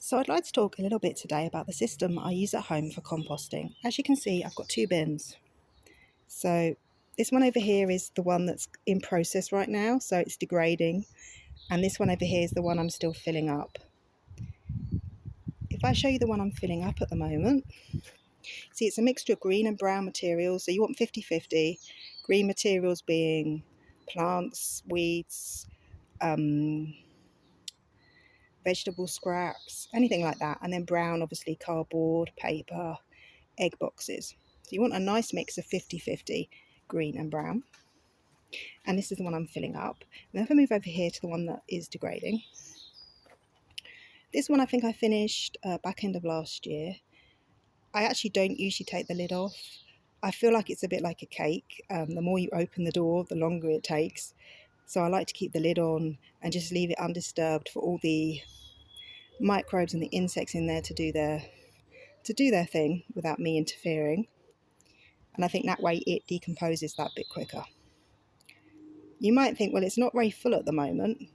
So I'd like to talk a little bit today about the system I use at home for composting. As you can see, I've got two bins. So this one over here is the one that's in process right now, so it's degrading. And this one over here is the one I'm still filling up. If I show you the one I'm filling up at the moment, see it's a mixture of green and brown materials. So you want 50-50. Green materials being plants, weeds, vegetable scraps, anything like that. And then brown, obviously cardboard, paper, egg boxes. So you want a nice mix of 50-50 green and brown. And this is the one I'm filling up. And if I move over here to the one that is degrading, this one I think I finished back end of last year. I actually don't usually take the lid off. I feel like it's a bit like a cake. The more you open the door, the longer it takes. So I like to keep the lid on and just leave it undisturbed for all the microbes and the insects in there to do their thing without me interfering. And I think that way it decomposes that bit quicker. You might think, well, it's not very full at the moment,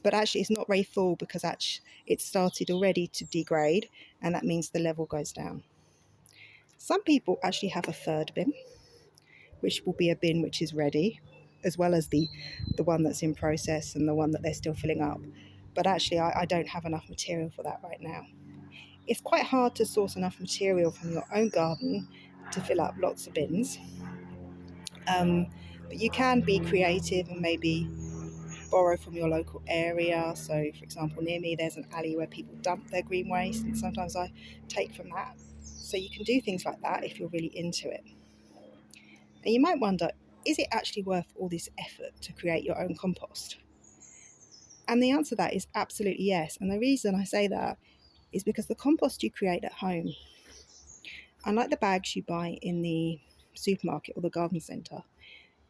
but actually it's not very full because actually it started already to degrade, and that means the level goes down. Some people actually have a third bin, which will be a bin which is ready, as well as the one that's in process and the one that they're still filling up. But actually I don't have enough material for that right now. It's quite hard to source enough material from your own garden to fill up lots of bins. But you can be creative and maybe borrow from your local area. So for example, near me there's an alley where people dump their green waste, and sometimes I take from that. So you can do things like that if you're really into it. And you might wonder, is it actually worth all this effort to create your own compost? And the answer to that is absolutely yes. And the reason I say that is because the compost you create at home, unlike the bags you buy in the supermarket or the garden centre,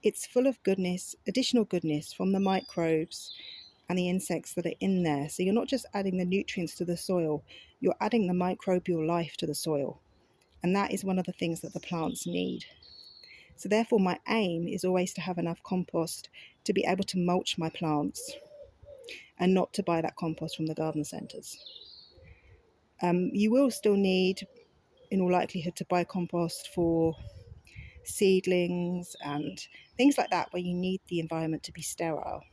it's full of goodness, additional goodness from the microbes and the insects that are in there. So you're not just adding the nutrients to the soil, you're adding the microbial life to the soil. And that is one of the things that the plants need. So therefore my aim is always to have enough compost to be able to mulch my plants and not to buy that compost from the garden centres. You will still need, in all likelihood, to buy compost for seedlings and things like that where you need the environment to be sterile.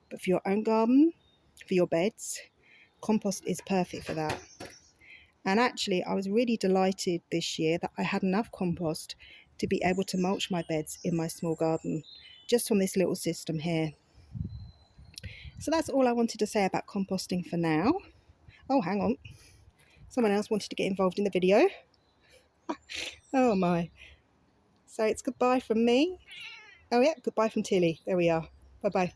But for your own garden, for your beds, compost is perfect for that. And actually I was really delighted this year that I had enough compost to be able to mulch my beds in my small garden just from this little system here. So that's all I wanted to say about composting for now. Oh, hang on, someone else wanted to get involved in the video. Oh my. So it's goodbye from me. Oh yeah, goodbye from Tilly. There we are. Bye bye.